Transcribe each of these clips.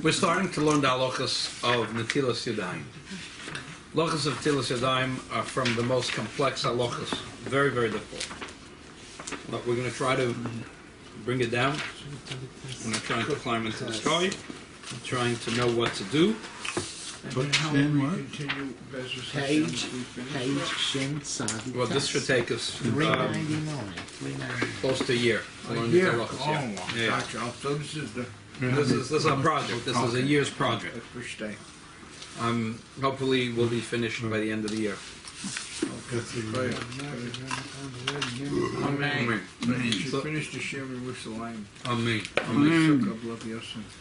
We're starting to learn the halachas of Netilas Yadayim. Halachas of Netilas Yadayim are from the most complex halachas. Very, very difficult. But we're going to try to bring it down. We're not trying to climb into the sky. We're trying to know what to do. But then what? Page Shin Sadi. Well, this should take us $3.99. close to a year. To learn the halachas. Yeah. Gotcha. So this is the... This is our project. This is a year's project. First day. Hopefully we'll be finished by the end of the year. Amen. Amen. So finish the Shem Yerushalayim. Amen.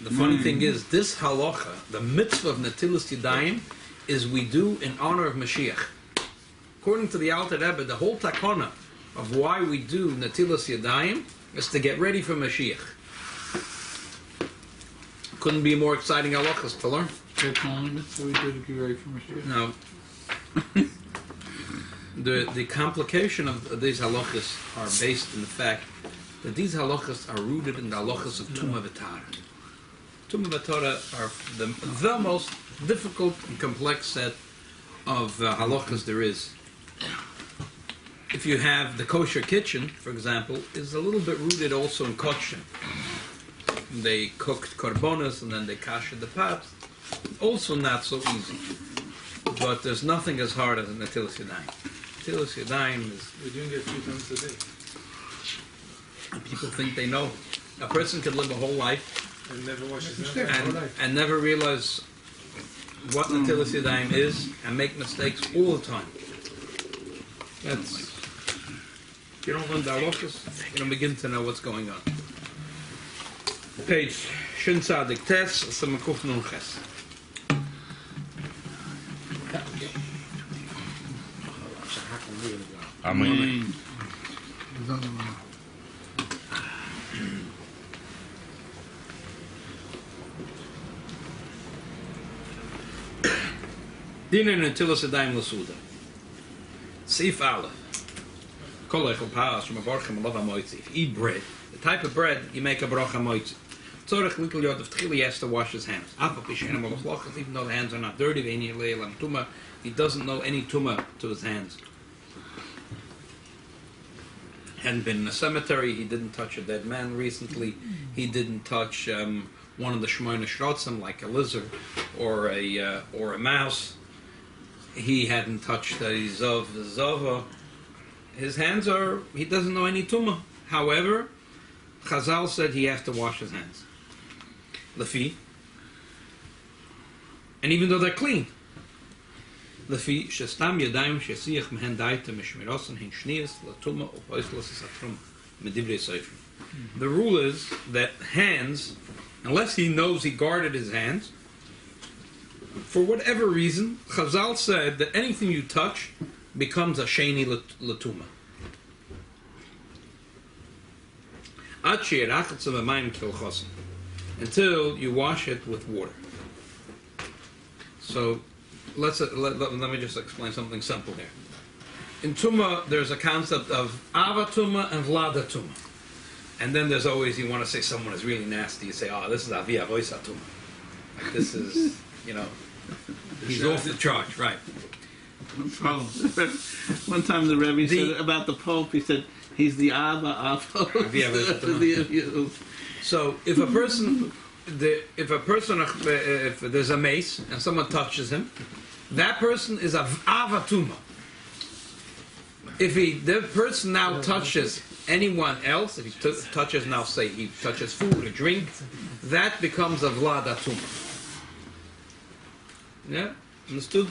The Mm. funny thing is, this halacha, the mitzvah of Netilas Yadayim, is we do in honor of Mashiach. According to the Alter Rebbe, the whole takana of why we do Netilas Yadayim is to get ready for Mashiach. Couldn't be more exciting halachas to learn. So we did get ready for Mashiach. No. The complication of these halachas are based in the fact that these halachas are rooted in the halachas of Tumah V'Tara. Tumah V'Tara are the most difficult and complex set of halachas there is. If you have the kosher kitchen, for example, is a little bit rooted also in kodshin. They cooked korbanos and then they kashed the pots. Also not so easy. But there's nothing as hard as a Netilas Yadayim. Netilas Yadayim is... We're doing it 3 times a day. And people think they know. A person could live a whole life And never wash his hands. and never realize what Netilas Yadayim is and make mistakes all the time. That's... If you don't learn the halachas, you don't begin to know what's going on. Page Shin Tzadik Tes, Samakuf Nun Ches. Amen. Dinen Netilas Yadayim L'Suda. Seif Aleph. Kol echel paras from a barchem alav hamoitzi. If you eat bread, the type of bread you make a bracha moitzi. Tzorech little yod of tchili, he has to wash his hands. Even though the hands are not dirty, he doesn't know any tumah to his hands. Hadn't been in a cemetery, he didn't touch a dead man recently, he didn't touch one of the shmoyne shrotzim like a lizard or a mouse. He hadn't touched a zava. His hands are, he doesn't know any tumah. However, Chazal said he has to wash his hands. Lefi. And even though they're clean. Lefi, shestam yadayim shesiach mehen daita mishmirosan hin shniyas latuma upoislas satrum medivrei seifrim. The rule is that hands, unless he knows he guarded his hands, for whatever reason, Chazal said that anything you touch becomes a sheni latuma. Until you wash it with water. So let me just explain something simple here. In Tumah, there's a concept of Ava Tumah and Vlada Tumah. And then there's always, you want to say someone is really nasty, you say, oh, this is Avi Avoisa Tumah. Like this is, he's off the charge, right. No problem. One time the Rebbe said about the Pope, he said, he's the Abba of So if there's a mace and someone touches him, that person is a avatuma. If the person now touches anyone else, if he touches now, say he touches food or drink, that becomes a vladatuma. Yeah, understood?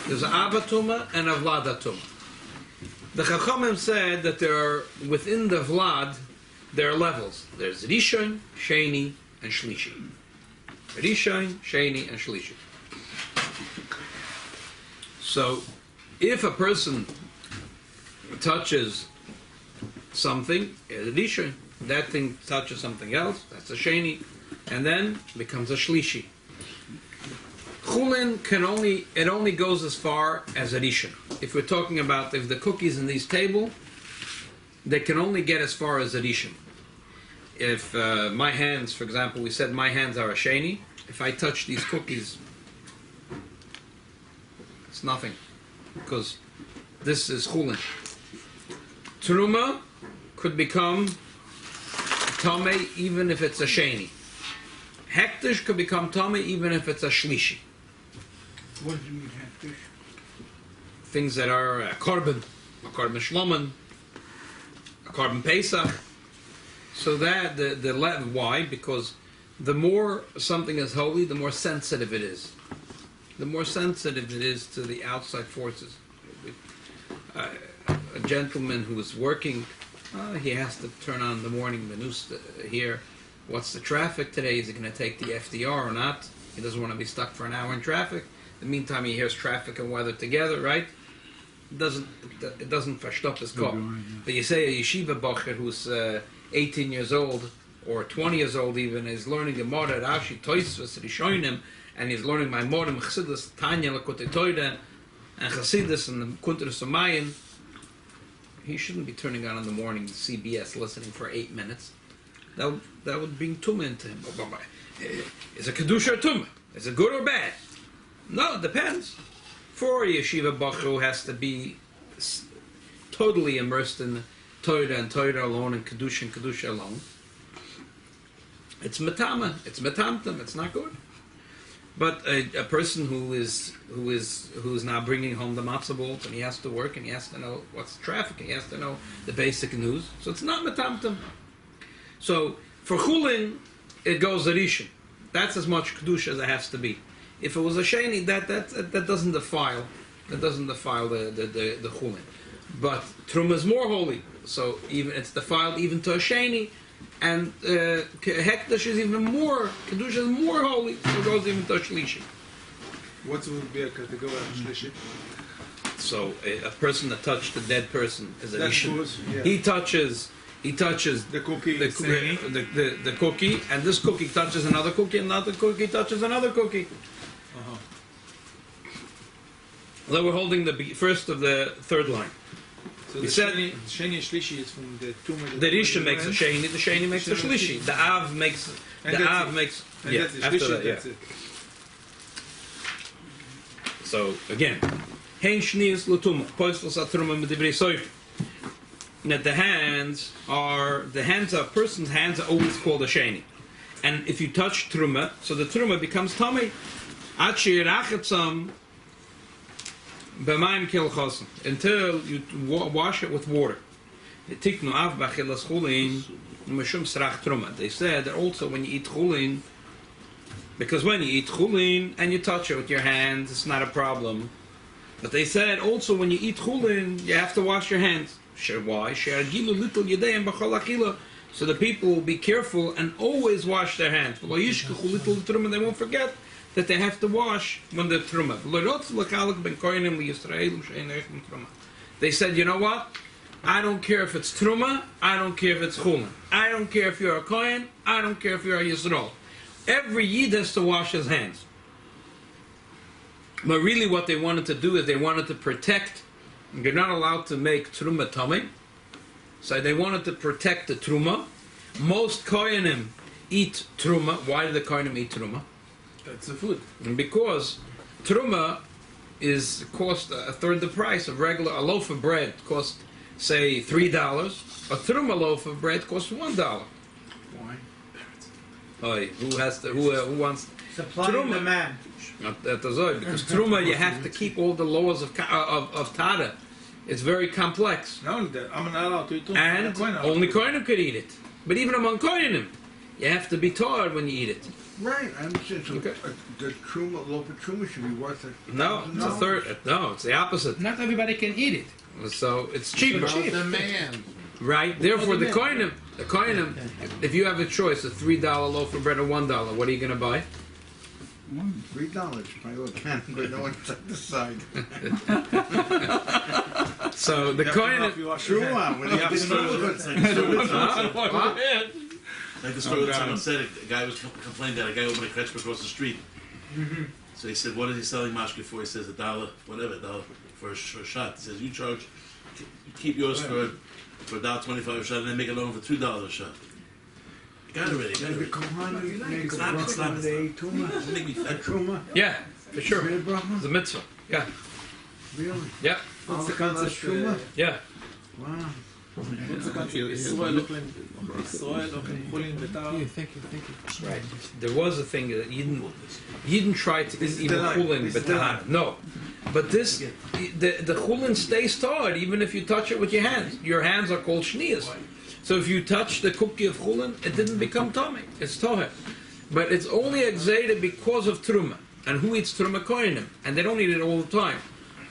There's an avatuma and a vladatuma. The Chachamim said that within the Vlad, there are levels. There's Rishon, Sheni, and Shlishi. Rishon, Sheni, and Shlishi. So, if a person touches something, it's a Rishon. That thing touches something else, that's a Sheni. And then becomes a Shlishi. Chulin it only goes as far as a Rishon. If we're talking about if the cookies in this table, they can only get as far as a Rishon. if my hands, for example, we said my hands are a sheni. If I touch these cookies, it's nothing, because this is chulin. Truma could become tame even if it's a sheni. Hektish could become tame even if it's a shlishi. What do you mean hektish? Things that are a carbon shlomen, a carbon pesach. So that why? Because the more something is holy, the more sensitive it is. The more sensitive it is to the outside forces. A gentleman who is working, he has to turn on the morning the news to hear what's the traffic today. Is he going to take the FDR or not? He doesn't want to be stuck for an hour in traffic. In the meantime, he hears traffic and weather together, right? It doesn't verstop his call. But you say a yeshiva bacher who's 18 years old or 20 years old even is learning Gemara, Rashi, Tosfos, Rishonim, and he's learning Maimorim, Chassidus, Tanya, Lakotei Torah, and Chassidus and the Kuntres Umayim. He shouldn't be turning on in the morning CBS listening for 8 minutes. That would bring tumah into him. Is a kedusha or tumah? Is it good or bad? No, it depends. For a yeshiva bacher who has to be totally immersed in Torah and Torah alone and kedusha alone, it's matama, it's matamtam, it's not good. But a person who is now bringing home the matzah balls and he has to work and he has to know what's traffic, he has to know the basic news, so it's not matamtam. So for chulin, it goes a rishon. That's as much kedusha as it has to be. If it was a sheni, that doesn't defile. That doesn't defile the chulin. But truma is more holy, so even it's defiled even to a sheni, and hekdesh is even more. Kedusha is more holy, so it goes even to a shlishi. What would be a category of shlishi? So a person that touched a dead person is a rishon. Yeah. He touches the cookie, the cookie, and this cookie touches another cookie, and another cookie touches another cookie. Although we're holding the first of the third line. So we the said sheni and shlishi is from the tumah. The Rishon makes a sheni, the sheni makes a shlishi. The Av makes And the that's Av it. makes And yeah. that's it. After Shlishi, that, yeah. that's it. So again, hein shnius l'tumah poistos atruma medivrei soif. That the hands of a person's hands are always called a sheni, and if you touch truma, so the truma becomes tummy. Achi rachetzam b'mayim kilchosim until you wash it with water. Tiknu av b'chilas chulin mishum srach truma. They said that also when you eat chulin, because when you eat chulin and you touch it with your hands, it's not a problem. But they said also when you eat chulin, you have to wash your hands. Why? So the people will be careful and always wash their hands. They won't forget that they have to wash when they're truma. They said, you know what? I don't care if it's truma, I don't care if it's chulin. I don't care if you're a kohen, I don't care if you're a yisrael. Every yid has to wash his hands. But really what they wanted to do is they wanted to protect. You're not allowed to make truma tamei, so they wanted to protect the truma. Most kohenim eat truma. Why do the kohenim eat truma? That's the food. And because truma cost a third the price of regular. A loaf of bread costs, say, $3. A truma loaf of bread costs $1. Why? Who wants Supply truma? and demand. Because truma, you have to keep all the laws of Tara. It's very complex. Not only that, I'm not allowed to eat tumah. And only kohenim could eat it. But even among kohenim, you have to be taught when you eat it. Right, I understand. So Okay. the truma, loaf of truma should be worth it. No, it's a third. No, it's the opposite. Not everybody can eat it. So it's cheaper. Demand. Right? Therefore, the kohenim, if you have a choice, a $3 loaf of bread or $1, what are you going to buy? $3. Probably what can, but no one set the side. So the kohenim. Truma, when you have to Like the story that someone said, a guy was complaining that a guy opened a kretsch across the street. So he said, "What is he selling mashke for?" He says, $1, whatever, $1 for a shot. He says, "You keep yours for $1.25 a shot, and then make a loan for $2 a shot." Got it already. The Kohanim make a Stop it, bracha stop when it, they eat Don't Truma. make me A fat. Truma? Yeah, for sure. Is it a bracha? It's a mitzvah. Yeah, Really? yeah, What's the All concept? Truma? yeah. Wow. What's the concept? Israel Ochlim Chulim Betar. Thank you. Right. There was a thing that Yidden tried to This eat is even the chulin, line. This but is the line. no. But this, the chulin stays tarred even if you touch it with your hands. Your hands are called shniyas. So if you touch the cookie of chulin, it didn't become tummy. It's toher. But it's only excited because of truma. And who eats truma? Kohenim. And they don't eat it all the time.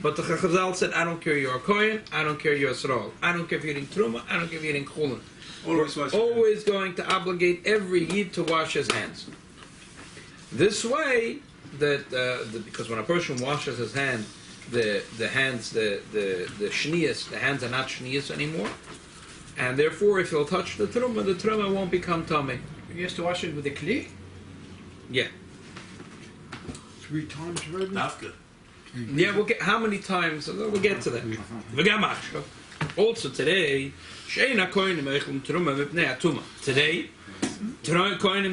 But the Chazal said, I don't care you're a Kohen, I don't care you're a Srol. I don't care if you're eating Truma, I don't care if you're eating Chulin. Always Always going to obligate every Yid to wash his hands. This way, because when a person washes his hand, the hands, the shniyas, the hands are not shniyas anymore. And therefore, if he'll touch the Truma won't become tummy. You used to wash it with a kli? Yeah. 3 times already? Dafka. Yeah, we'll get how many times? We'll get to that. Also today, today, Kohanim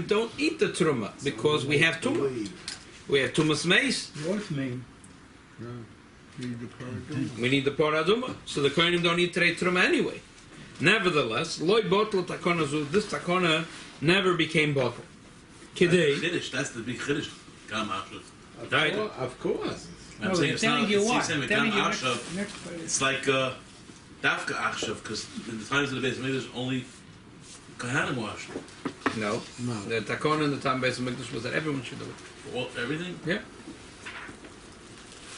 don't eat the truma because we have tuma. We have tumas meis. What mean? We need the paraduma. So the Kohanim don't eat today truma anyway. Nevertheless, loy bottle takona zu. This takona never became bottle. Kidei. Chiddush, that's the big chiddush. Gam Akshav. Right. Of course. I'm No, saying they're it's not. telling you what? It's Telling Gam you Akshav. next It's like Dafka Akshav, because in the times of the Beis Mikdash only Kohanim washed. No. The takona in the time Beis Mikdash was that everyone should do it. For everything? Yeah.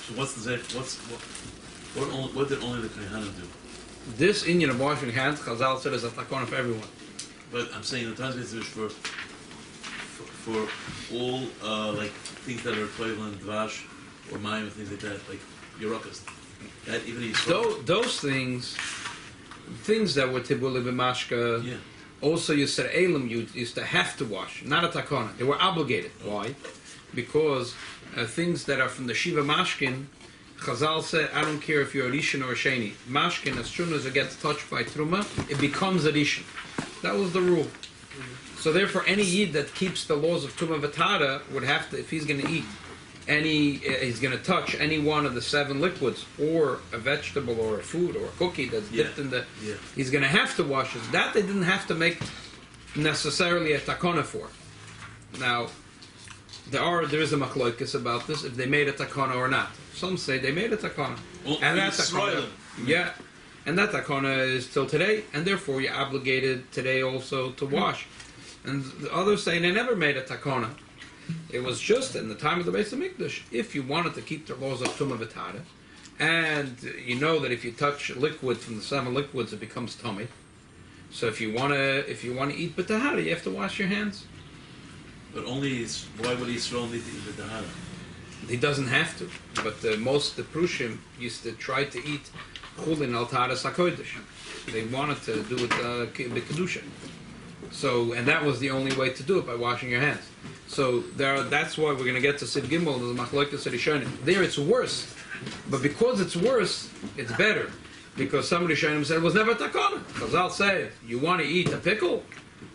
So what's the what did only the Kohanim do? This Indian of washing hands, Chazal said, is a takona for everyone. But I'm saying the times of Beis Mikdash for all like things that are equivalent dvash or mayim and things like that, like Yerokas. That even Yisrael. Those things that were tibuli b'mashka, Yeah. also Yisraelim used to have to wash, not a takona. They were obligated. Why? Because things that are from the Shiva Mashkin, Chazal said, I don't care if you're a Rishon or a Sheni. Mashkin, as soon as it gets touched by Truma, it becomes a Rishon. That was the rule. So therefore, any Yid that keeps the laws of Truma V'Tara would have to, if he's going to eat he's going to touch any one of the 7 liquids, or a vegetable, or a food, or a cookie that's dipped in the, he's going to have to wash it. That they didn't have to make necessarily a takona for. Now, there is a machlokes about this, if they made a takona or not. Some say they made a takona. Well, And that Yisrael. takona, yeah, and that takona is till today, and therefore you're obligated today also to wash. And the others say they never made a takona. It was just in the time of the Beis Hamikdash. If you wanted to keep the laws of Tumah V'Tara, and you know that if you touch liquid from the 7 liquids, it becomes tummy. So if you want to eat b'tahara, you have to wash your hands. But only why would Yisrael need to eat the Tahara? He doesn't have to, but the Prushim used to try to eat chulin al taharas hakodesh. They wanted to do it b'kedusha. So, and that was the only way to do it, by washing your hands. So that's why we're going to get to Sid Gimel, the Machlokes Rishonim. There it's worse, but because it's worse, it's better. Because some Rishonim said it was never takana. Chazal say, you want to eat a pickle?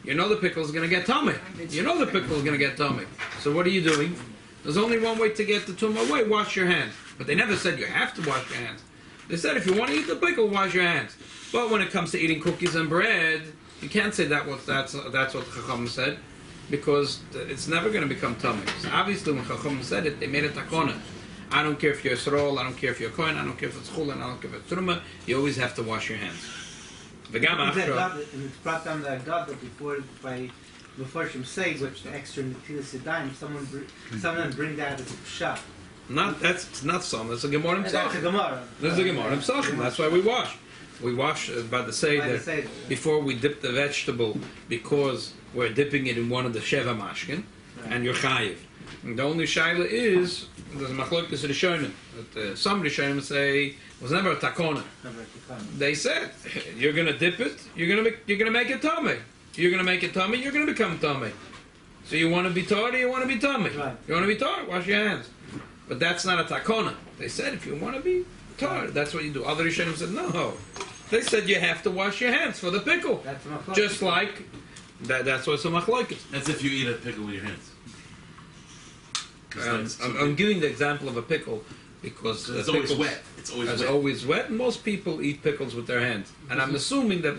You know the pickle is going to get tummy. You know the pickle is going to get tummy. So what are you doing? There's only one way to get the tumah away, wash your hands. But they never said you have to wash your hands. They said if you want to eat the pickle, wash your hands. But when it comes to eating cookies and bread, you can't say that's what Chacham said, because it's never going to become tummy. So obviously when Chacham said it, they made a takona. I don't care if you're a Srol, I don't care if you're a Kohen, I don't care if it's Chulin, I don't care if it's Truma, you always have to wash your hands. It's brought down that God that before Shem say, which the extra Netilas Yadayim, someone bring that as a shot. That's not some, that's a Gemara That's a Psachim. Gemara. That's a Gemara Psachim, that's why we wash. We wash by the Seder before we dip the vegetable, because we're dipping it in one of the Sheva Mashkin, and you're Chayiv. And the only Shaila is, there's a Machlokes Rishonim. Some Rishonim say, it was never a takona. They said, you're going to dip it, you're going to make it tummy. You're going to make it tummy, you're going to become tummy. So you want to be tar, you want to be tummy. Right. You want to be tar, wash your hands. But that's not a takona. They said, if you want to be tar, that's what you do. Other Rishonim said, no. They said you have to wash your hands for the pickle. That's my Just like That's why it's a machlokes. That's if you eat a pickle with your hands. I'm giving the example of a pickle because It's the always pickles wet. It's always is wet. always wet, and most people eat pickles with their hands. And I'm assuming that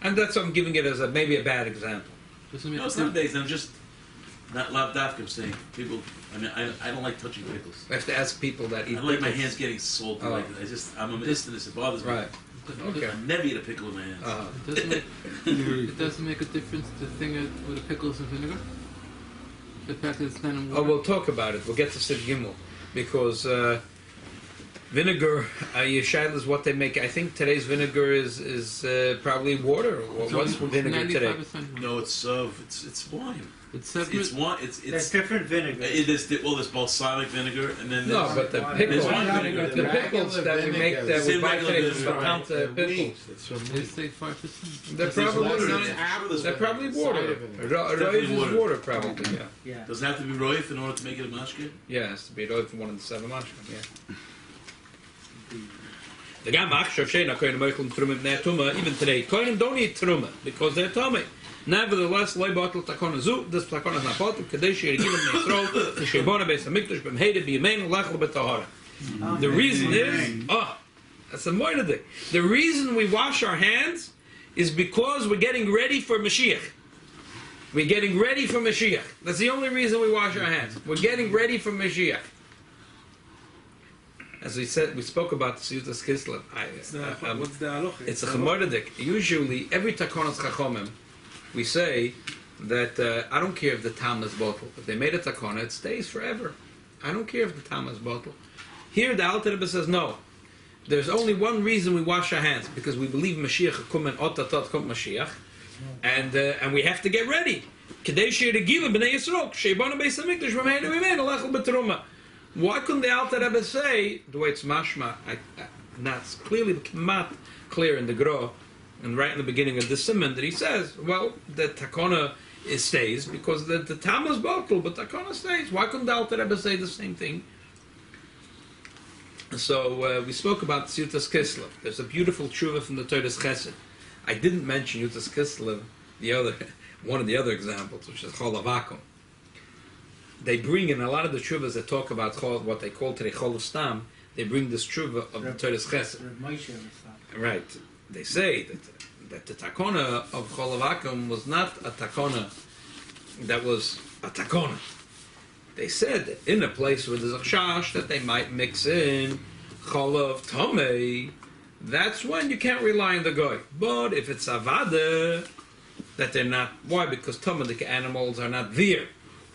and that's why I'm giving it as maybe a bad example. Doesn't make No, a it's not days. I'm just not loud dafka. I'm saying people. I mean, I don't like touching pickles. I have to ask people that eat I don't like pickles. my hands getting salty. Oh. Like I'm a miss to this. It bothers me. Right. Okay. I never eat a pickle with my hands. It doesn't make a difference to thing it with the pickles and vinegar. The fact that it's not in water. Oh, we'll talk about it. We'll get to Sid Gimel because vinegar. Yeshayla is what they make. I think today's vinegar is probably water. What's vinegar today? 95%. No, it's wine. It's separate. It's wine. There's It's different vinegar. there's balsamic vinegar and then No, there's but the There's pickles, wine vinegar. the pickles that we make that we Same buy regular today vinegar, from right. Count pickles. They say 5%. They're probably They're probably water. Definitely Roiv is water. water, probably. Yeah. Yeah. Does it have to be roif in order to make it a mashke? Yeah, it has to be roiv from one of the 7 mashkim. Yeah. The gam achshav sheina kohen meichel truma bnei tuma. Even today, kohen don't eat truma because they're tummy. Nevertheless, loy bottle takona zu. This takona is not bottle. Kadesh yirgim bnei the shebona beis hamikdash b'mheide b'yemeinu lechel b'tahara. The reason is, that's a moinadik. The reason we wash our hands is because we're getting ready for Mashiach. We're getting ready for Mashiach. That's the only reason we wash our hands. We're getting ready for Mashiach. As we said, we spoke about the Siyutas Kislev. What's the halacha? It's a Chamoradik. Usually, every Takonas Chachomim, we say that I don't care if the tam is bottle. If they made a Takona, it stays forever. I don't care if the tam is bottle. Here, the Alter Rebbe says no. There's only one reason we wash our hands, because we believe Mashiach kumen otatot kom Mashiach, and we have to get ready. Kadesh yirgila b'nei Yisroel, sheibana beis hamikdash b'meinu b'meinu lechel b'teruma. Why couldn't the Alter Rebbe say the way it's mashma? Not clearly not clear in the Gro, and right in the beginning of the Simon that he says, well, the Takona stays because the tam is bottle, but Takona stays. Why couldn't the Alter Rebbe say the same thing? So we spoke about Yutas Kislev. There's a beautiful tshuva from the Torah's Chesed. I didn't mention Yutas Kislev, one of the other examples, which is Chol Avakum. They bring in a lot of the tshuvas that talk about what they call today Chol Stam. They bring this tshuva of the Torah's Chesed. Right. They say that the takona of Chol Avakum was not a takona that was a takona. They said that in a place where there's a chash that they might mix in cholav tomei, that's when you can't rely on the goy. But if it's avada, that they're not. Why? Because tomadik animals are not there,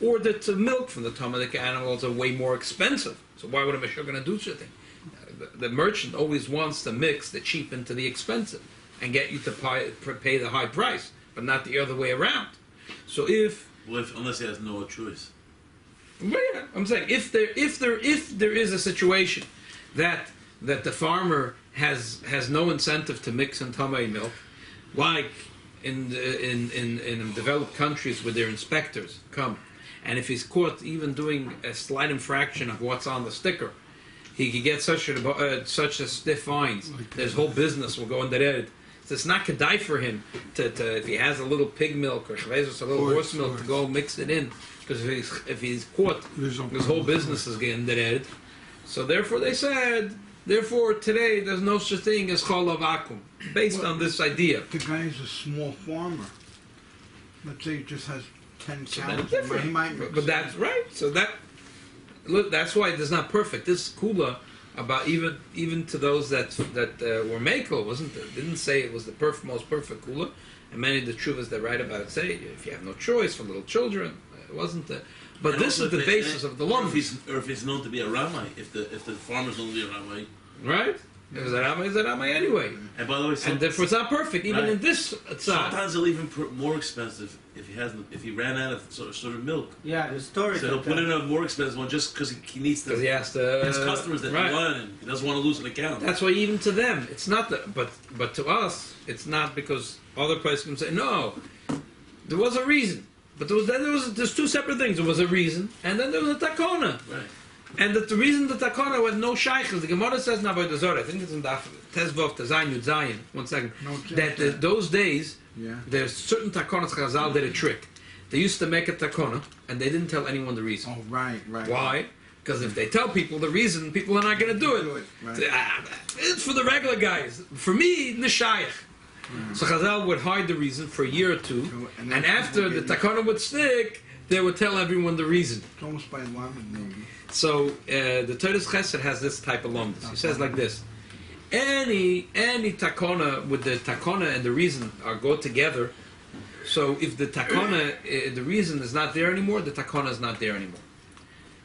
or that the milk from the tomadik animals are way more expensive. So why would a meshach going to do such a thing? The merchant always wants to mix the cheap into the expensive and get you to pay the high price, but not the other way around. So unless he has no choice. Well, yeah, I'm saying if there is a situation that the farmer has no incentive to mix in tamei milk, like in developed countries where their inspectors come, and if he's caught even doing a slight infraction of what's on the sticker, he could get such a stiff fines. His whole business will go in the red. So it's not kedai for him to if he has a little pig milk or a little horse milk to go mix it in. Because if he's caught, his whole business is getting dead. So therefore they said, today there's no such thing as chol avakum, based on this idea. The guy is a small farmer. Let's say he just has 10 So cows. that's different. He might mix But that's right. So that's why it's not perfect. This kula about even to those that were mekel didn't say it was the most perfect kula. And many of the tshuvas that write about it say if you have no choice for little children. It wasn't the, but And this also is the basis of the law. If he's known to be a rabbi, if the farmer's known to be a rabbi, Right? If it's a rabbi anyway. and by the way, And therefore it's not perfect, even Right. in this tzad. sometimes they'll even put more expensive if he ran out of sort of milk. Yeah, the story. So he'll put in a more expensive one just because he needs to. Because he has to... His customers that right. rely on him. He doesn't want to lose an account. That's why even to them, it's not but to us, it's not because other places can say, no, there was a reason. But there's two separate things. There was a reason, and then there was a takona. Right. And the reason the takona was no shaykhs, the Gemara says now by the Zohar, I think it's in the Tezvov Tazayin Yud Zayin, 1 second, No that those days Yeah. There's certain takonas Chazal did a trick. They used to make a takona, and they didn't tell anyone the reason. Oh, right. Why? Because if they tell people the reason, people are not going to do it. Right. It's for the regular guys. For me, nishayach. So Chazal would hide the reason for a year or two, And and then after the people takana would stick, they would tell everyone the reason. It's almost by lamed, maybe. So the Torah Chesed has this type of lomdus. He says like this: any takana with the takana and the reason are go together. So if the takana, the reason is not there anymore, the takana is not there anymore.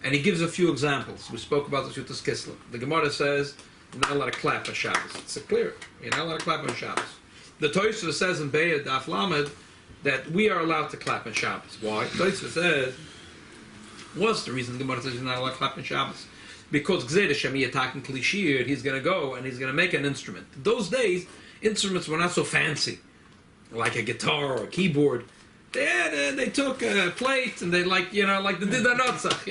And he gives a few examples. We spoke about the Shutas Kislev. The Gemara says you're not allowed to clap on Shabbos. It's clear. You're not allowed to clap on Shabbos. The Tosfos says in Be'ed Daf Lamed that we are allowed to clap on Shabbos. Why? Tosfos says, what's the reason the Gemara says you're not allowed to clap on Shabbos? Because Gzeda Shemi attacking Klishir, he's going to go and he's going to make an instrument. Those days, instruments were not so fancy, like a guitar or a keyboard. They took a plate and they like they did the notzach,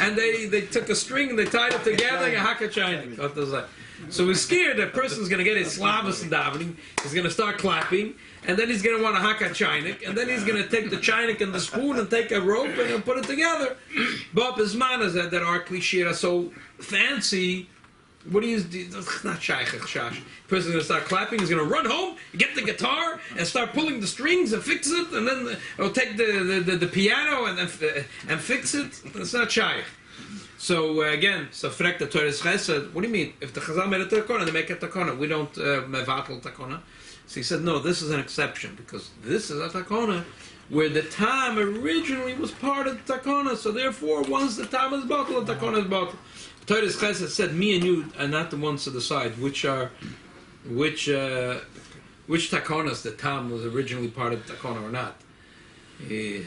and they took a string and they tied it together and hakachaynik. So we're scared that person's going to get his slavas and davening, he's going to start clapping, and then he's going to want a hakachaynik, and then he's going to take the chaynik and the spoon and take a rope and he'll put it together. But Bisman is that our klishir are so fancy. What do you do? It's not shaykh shash. Person's going to start clapping. He's going to run home, get the guitar, and start pulling the strings and fix it, and then he'll take the piano and fix it. It's not shaykh. So again, so frek the Torah Chesed. What do you mean? If the Chazal made a takona, they make a takona. We don't mevatel takona. So he said, no, this is an exception because this is a takona where the tam originally was part of the takona. So therefore, once the tam is bottled, the takona is bottled. Torah Chesed said, me and you are not the ones to decide which takonas the tam was originally part of the takona or not. He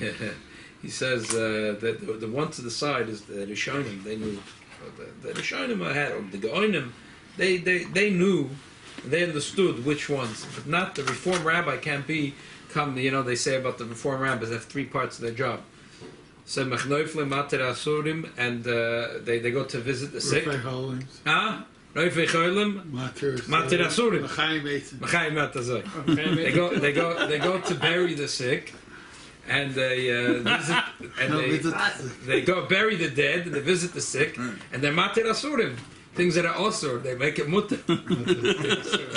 says that the one to decide is the Rishonim. They knew the Rishonim had, or the Geonim. They knew, they understood which ones, but not the Reform rabbi can't come. They say about the Reform rabbis they have three parts of their job. So Mechnoifle Mater Asurim, and they go to visit the sick. Reifei Cholim, Mater Asurim, Machayim Matazoi. They go to bury the sick, and they visit, and they go bury the dead, and they visit the sick, and they're Mater Asurim. Things that are osur, they make it mutter.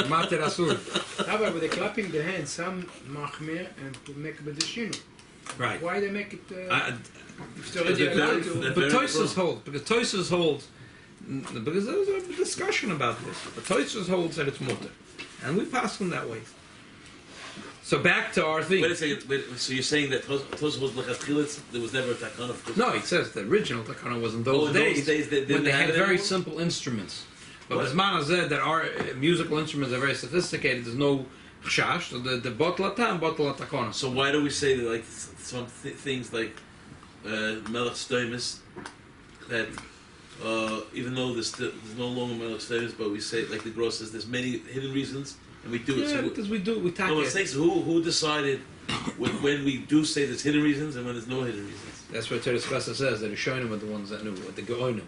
Mater Asurim. However, they're clapping the hands, some machmir and make bedeshinu. Right. Why they make it? If they're Is already it allowed very- to. But Tosfos holds, because there was a discussion about this. But Tosfos holds that it's mutter, and we pass them that way. So back to our thing. Wait a second. So you're saying that Tosfos was lechatchilas? There was never a takana? No, he says the original takana was in those in days, those days they when didn't they have had it very anymore? simple instruments. But What? Bisman said that our musical instruments are very sophisticated. There's no chash, so the bottle takana. So why do we say that, like some things like melech stoimus, that even though there's no longer melech stoimus, but we say, like the Gross says, there's many hidden reasons, and we do it. Yeah, So because we tack no, it. it takes who decided when we do say there's hidden reasons and when there's no hidden reasons. That's what Teres Chesed says, that the Rishonim are the ones that knew, what the Geonim.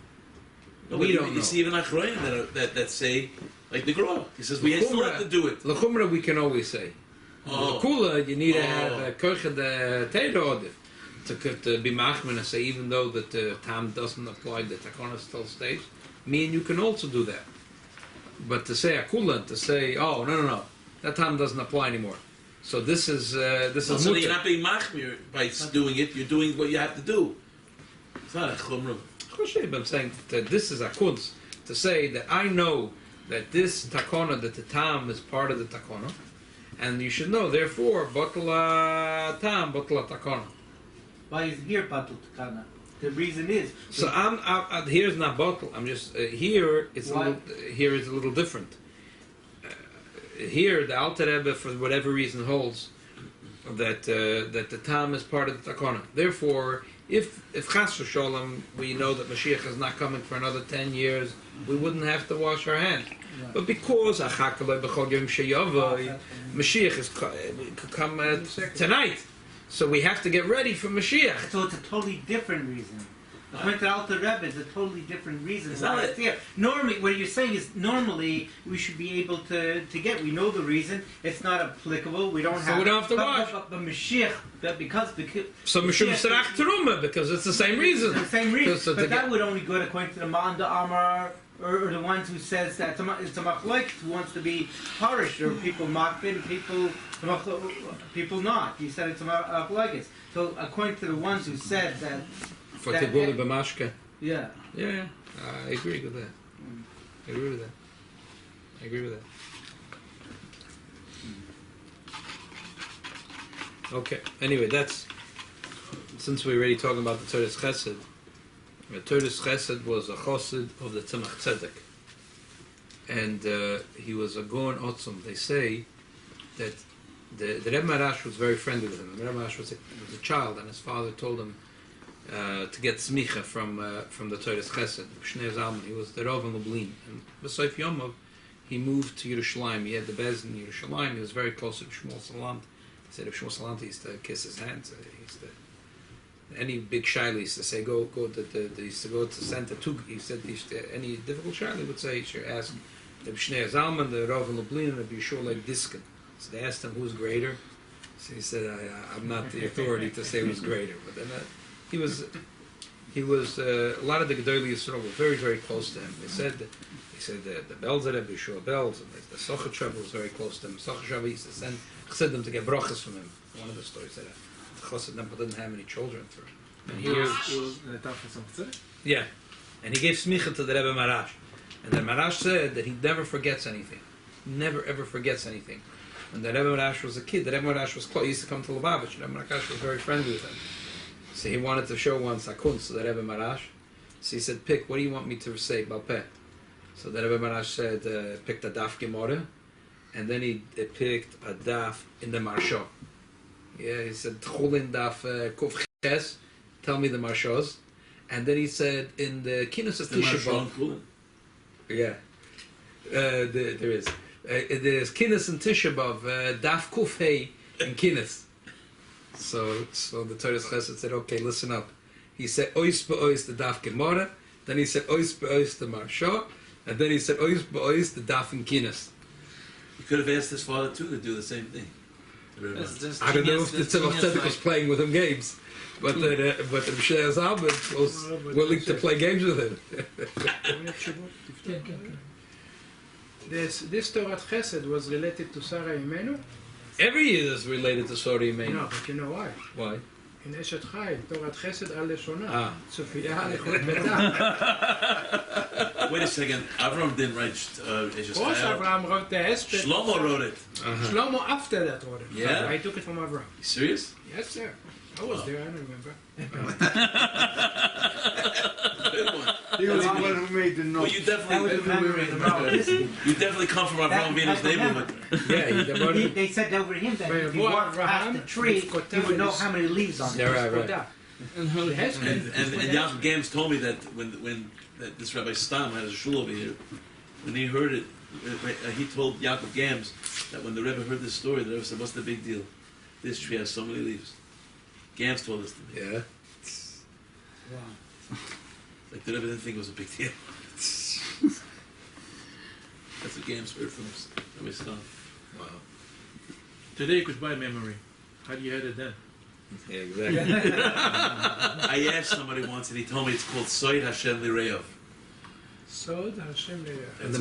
No, We but don't you know. see even Achronim that say, like the Gra, he says we still have to do it. L'chumra we can always say. Oh. L'kula, you need to Oh. have a koche the Teira order to be machman and say, even though that the tam doesn't apply, the takana still stays. Me and you can also do that. But to say akula, to say, oh no, that tam doesn't apply anymore. So this is So mutter. you're not being machmir by doing it. You're doing what you have to do. It's not a chumrah. I'm saying that this is a kunz, to say that I know that this takana, that the tam is part of the takana, and you should know, therefore, botla tam, botla takana. Why is here patul takana? The reason is. So here's not bottle. I'm just here. It's Why? here is a little different. Here, the Alter Rebbe, for whatever reason, holds that that the tam is part of the takana. Therefore, if Chas v'Sholem, we know that Mashiach is not coming for another 10 years, we wouldn't have to wash our hands. Right. But because Achakalei b'chol yom sheyavai, Mashiach could come tonight, so we have to get ready for Mashiach. So it's a totally different reason. According to the Alter Rebbe, it's a totally different reason It's why not it's here. Normally, what you're saying is normally we should be able to get. We know the reason. It's not applicable. We don't So have. we don't have to watch. But Mashiach, because So Mishum Serach Teruma, because it's the same reason. the same reason. So to But that get- would only go according to the Manda Amar. Or the ones who says that it's a machloek who wants to be harish, or people makbid, people not. He said it's a machloek. So according to the ones who said that, For that- Tibuli B'mashka. yeah. Yeah, I agree with that. I agree with that. I agree with that. Okay. Anyway, that's since we're already talking about the Torah's Chesed. The Torah's Chesed was a Chassid of the Tzemach Tzedek, and he was a Goan Otzum. They say that the Rebbe Marash was very friendly with him. The Rebbe Marash was a child, and his father told him to get smicha from the Torah's Chesed. Shnei Zalman, he was the Rav in Lublin, and B'Soif Yomov, he moved to Yerushalayim. He had the Bez in Yerushalayim. He was very close to Shmuel Salant. He said if Shmuel Salant used to kiss his hands, he used to. Any big shaila used to say, go. They used to go to Santa Tug. He said any difficult shaila would say, should ask the Shnei Zalman, the Rav in Lublin, and the Yeshua like Diskin. So they asked him who's greater. So he said, I'm not the authority to say who's greater. But then he was a lot of the Gedolei Yisrael were very, very close to him. They said the Belzer, the Yeshua Belz, and the Socher Rebbe was very close to him. Socher Rebbe used to send them to get brachas from him. One of the stories said the Chassid Nebuch didn't have any children for him. And he and he gave smicha to the Rebbe Marash. And the Marash said that he never forgets anything. Never ever forgets anything. When the Rebbe Marash was a kid, the Rebbe Marash was close. He used to come to Lubavitch. The Rebbe Marash was very friendly with him. So he wanted to show one sakun to the Rebbe Marash. So he said, pick, what do you want me to say, Balpeh? So the Rebbe Marash said, picked a daf Gemara, and then he picked a daf in the Marsho. Yeah, he said, Tchulin daf Kuf Ches, tell me the Marshos. And then he said, in the Kinus of Tisha B'Av. Yeah, there is. There's Kinnis and Tisha B'Av, Daf Kuf Hey and Kinnis. So the Torah's Chesed said, okay, listen up. He said, Ois B'Ois the Daf Gemara, then he said, Ois B'Ois the Marsha, and then he said, Ois B'Ois the Daf and Kinnis. He could have asked his father too to do the same thing. I don't know if the Tzemach Tzedek was playing with him games, but the Shnei Zalman was willing to play games with him. This Torah Chesed was related to Sarah Imenu? Every year is related to Sori Imenu. No, but you know why? Why? In Eshet Chai, Torah Chesed al Leshona. Ah. Sophia al Lechot Beta. Wait a second, Avram didn't write Eshes Of course, Chayil. Abraham wrote the Hesped. Shlomo wrote it. Shlomo after that wrote it. Yeah? I took it from Abraham. You serious? Yes, sir. I was there, I don't remember. Good one. He was the one who made the Well, note. you That was definitely, you definitely come from Avram Avinu's neighborhood. Yeah, They said over him that Wait, if you what, walk past the Abraham? tree, With you would know Kotelis. how many leaves on it. Yeah, right. And her The Hesped. And Yaakov Gams told me that when that this Rabbi Stam had a shul over here, when he heard it, he told Yaakov Gams that when the Rebbe heard this story, the Rebbe said, "What's the big deal? This tree has so many leaves." Gams told us to me. Yeah. Like the Rebbe didn't think it was a big deal. That's what Gams heard from us. Rabbi Stam. Wow. Today you could buy memory. How do you had it then? Yeah, exactly. I asked somebody once, and he told me it's called Soid Hashem Lireov. Sod Hashem Le'yah. And the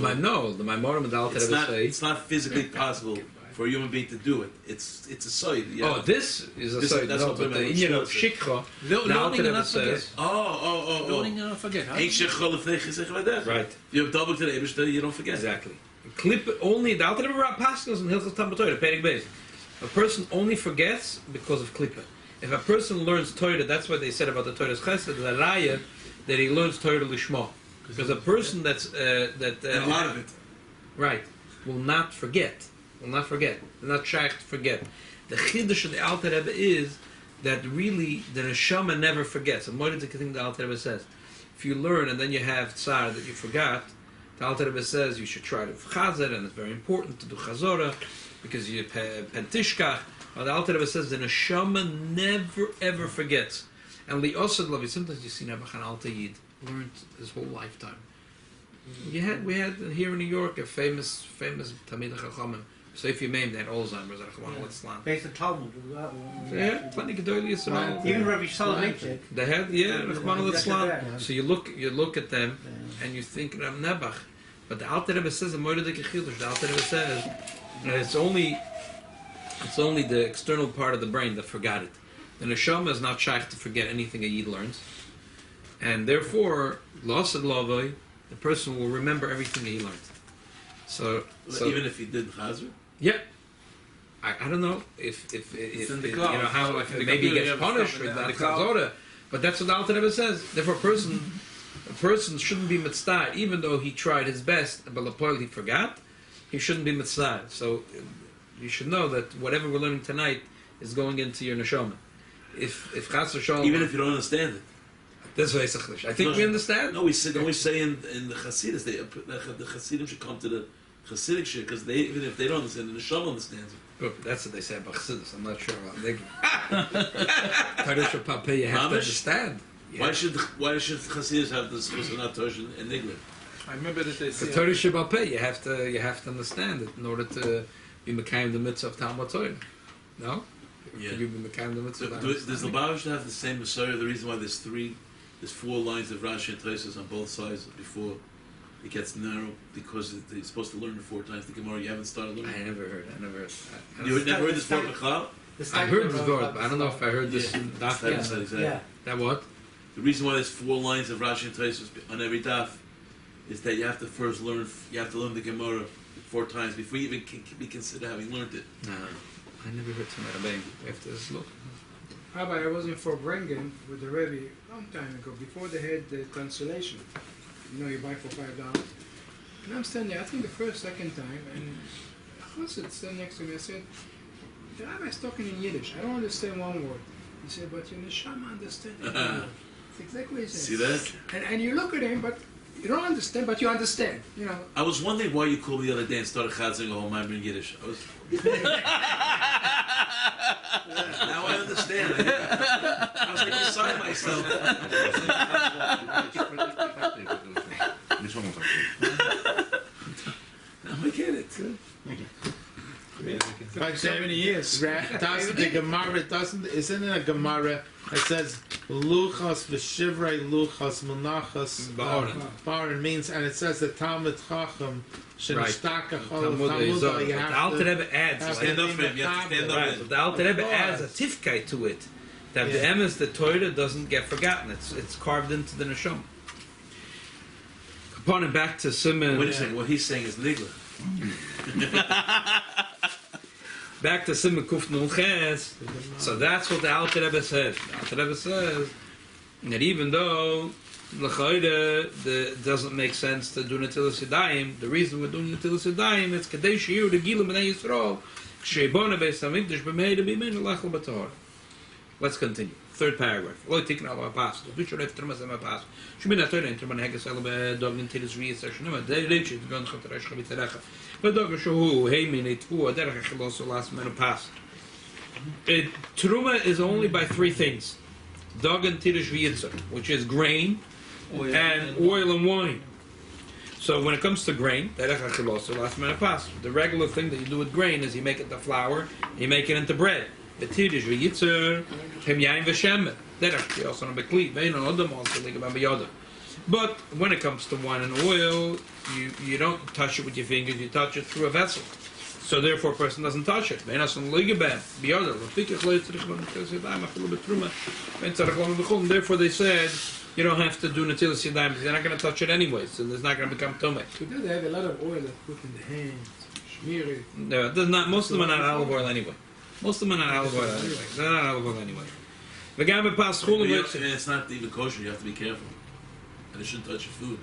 Maimorim and the Alter It's Rebbe not. say, It's not physically possible for a human being to do it. It's a soid. Yeah. oh, this is a This- side. that's No, what but the I'm Inyan of saying. Shikha, the Learning Alter and Rebbe not forget. says, Oh. Learning and not forget. Huh? Ain't shechol lefnei chesed v'adech. right, You have double to the Eibishter, you don't forget. exactly. Clip only, the Alter Rebbe Pascals and Hilchos Netilas Yadayim, Perek Beis. A person only forgets because of Klippa. If a person learns Torah, that's what they said about the Torah's Chesed, the Raya, that he learns Torah Lishma. Because a person that's, And a lot of it. right, will not forget. Will not forget. Will not try to forget. The Chiddush of the Alter Rebbe is that really the Neshama never forgets. And what is the thing the Alter Rebbe says? If you learn and then you have Tsar that you forgot, the Alter Rebbe says you should try to Chazer, and it's very important to do Chazorah because you pentishkach. The Alter Rebbe says the Neshama never ever forgets. And li'osad lavi, sometimes you see Nebuchadnezzar Alta Yid learned his whole lifetime. We had here in New York a famous Talmid Chachamim. So if you named that Alzheimer's, Rahman al-Islam. Based on Talmud. Yeah, plenty Gedolei Yisrael. Even Rabbi Soloveitchik. They had, Rahman al-Islam. So you look at them, and you think Rav Nebuch. But the Alter Rebbe says, the Alter Rebbe says, it's only the external part of the brain that forgot it. The neshama is not shaykh to forget anything a yid learns, and therefore, losad lavoi, the person will remember everything that he learned. So even if he did chazir. Yeah, I don't know if in the you cloud. know how Like in the maybe he computer, gets you have punished stuff in with the that cloud. but that's what the Alter Rebbe says. Therefore, a person shouldn't be mitzvah, even though he tried his best, but l'poil he forgot. He shouldn't be mitzvah. So you should know that whatever we're learning tonight is going into your neshama. If Chas v'Shalom, Even if you don't understand it. that's what I think we understand. No, we say in the Hasidus, the Hasidim should come to the Hasidic shit because even if they don't understand it, the Neshama understands it. Good, that's what they say about Chassidus. I'm not sure about Nigla. Papa, you have to understand. Yeah. Why should Hasidus have this not Torah and Nigla? I remember that they The said. Torah Shabbat Peh, you have to understand it in order to be Mekayim the mitzvah of Talmud Torah. No? Yeah. Can you be Mekayim the mitzvah? of Does the understanding? Lubavitch have the same Messiah? The reason why there's 4 lines of Rashi and Tosfos on both sides before it gets narrow, because they're supposed to learn it 4 times the Gemara. You haven't started learning. I never heard. You never heard this before, Michal? I heard this word, but I don't know if I heard this. Yeah. Daf. That's exactly. Yeah. That what? The reason why there's 4 lines of Rashi and Tosfos on every daf is that you have to first learn. You have to learn the Gemara 4 times before you even can be considered having learned it. No, I never heard Tamar Rabbein. We have to just look. Rabbi, I was in Fort Brengen with the Rebbe a long time ago, before they had the consolation. You know, you buy for $5. And I'm standing there, I think the first, second time, and Chassid stood next to me. I said, the Rabbi's talking in Yiddish. I don't understand one word. He said, but your neshama understands every word. That's exactly what he said. See that? And you look at him, but you don't understand, but you understand. You know. I was wondering why you called me the other day and started chatzing a whole mimer in Yiddish. Now I understand. I was like beside myself. Now I get it. Like So many years. The Gemara isn't it a Gemara? It says luchas v'shivrei luchas munachas baron means, and it says the Talmud Chacham shenishtaka chol Talmud. Talmud. You The have Alter to Rebbe adds. Stand up for him. You have to stand up. Right, but the Alter Rebbe adds a tifkai to it. That the emes, the Torah, doesn't get forgotten. It's carved into the neshama. Upon and back to Simon. What he's saying? What he's saying is nigla. Back to Simon Kuf Nun Ches. So that's what the Alter Rebbe says. The Alter Rebbe says that even though l'chayre it doesn't make sense to do Netilas Yadayim, the reason we're doing Netilas Yadayim is kadei sheyiru the gilim b'nei Yisrael k'sheibona beis hamikdash b'meida b'imenu lachol b'torah. Let's continue. Third paragraph. Lo tikna al apostle. Du shoref trumas am apostle. Shmin atoyre intruman heges al be dogin tilis v'yis shnema. They reach it gon khotrash khabiteracha. But dog shu hey minit u derech khilos las men apostle. Truma is only by 3 things. Dogin tilis v'yis, which is grain and oil and wine. So when it comes to grain, derech khilos las men apostle. The regular thing that you do with grain is you make it the flour, and you make it into bread. Betidish v'yitzer hem yain v'shemen. Derech also no bekli. Vein on odom also like about b'yodom. But when it comes to wine and oil, you don't touch it with your fingers. You touch it through a vessel. So therefore, a person doesn't touch it. Vein also no ligabem b'yodom. V'fikich lo yitzrich b'netilas yadayim afilu b'truma. Vein tzarich lo b'chum. Therefore, they said you don't have to do netilas yadayim because you're not going to touch it anyway. So it's not going to become tumah. Today they have a lot of oil that put in the hands, smear it. No, there's not. Most of them are not olive oil anyway. Most of them are not olive oil anyway. They're not olive oil anyway. And it's not even kosher. You have to be careful. And it shouldn't touch your food.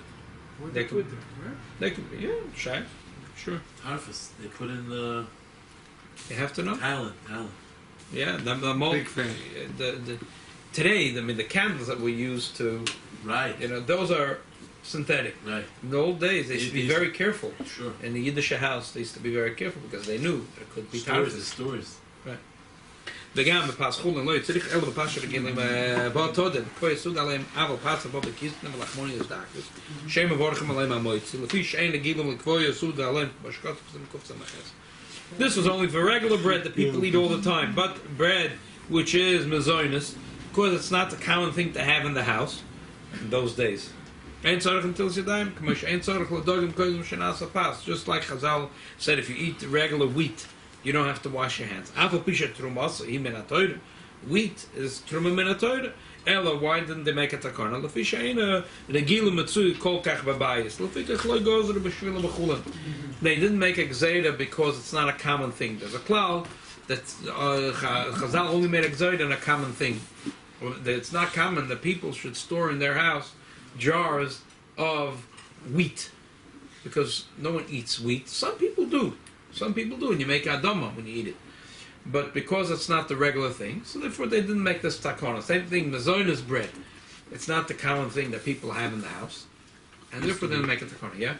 What They they could- put there, right? They could be, shy. Sure. Harfus. They put in the You have to know. talent. Yeah, the mold. Big fan. Today, the candles that we use to, Right. those are synthetic. Right. In the old days, they used to be very careful. Sure. In the Yiddish house, they used to be very careful because they knew there could be Stories. tarfus. Stories. וגם בפס חולין לא יצריך אלא בפס שרגילים באותודן, כוי יסוד עליהם אבל פס הבא בקיסטן ולחמוני יזדקס, שם מבורכם עליהם המויצי, לפי שאין לגילם לכבוי יסוד עליהם בשקות ופסם מחס. This was only for regular bread that people eat all the time, but bread which is mezoinus, because it's not the common thing to have in the house in those days. Ein tzarech netilas yadayim, k'mo she'ein tzarech l'dogim kodim shenasa pas. Just like Chazal said, if you eat regular wheat, you don't have to wash your hands. Afal pisha trumas hi min hatoyre. Wheat is truma min hatoyre. Ella, why didn't they make a takana? Lefi she'ein regilu mitzui kol kach babayis. Lefi kach lo gozer b'shvila b'chulen. They didn't make a gzeira because it's not a common thing. There's a klal that Chazal only made a gzeira in a common thing. It's not common that people should store in their house jars of wheat, because no one eats wheat. Some people do, and you make adama when you eat it. But because it's not the regular thing, so therefore they didn't make this takana. Same thing, mezoinus bread. It's not the common thing that people have in the house, and therefore they didn't make a takana. Yeah.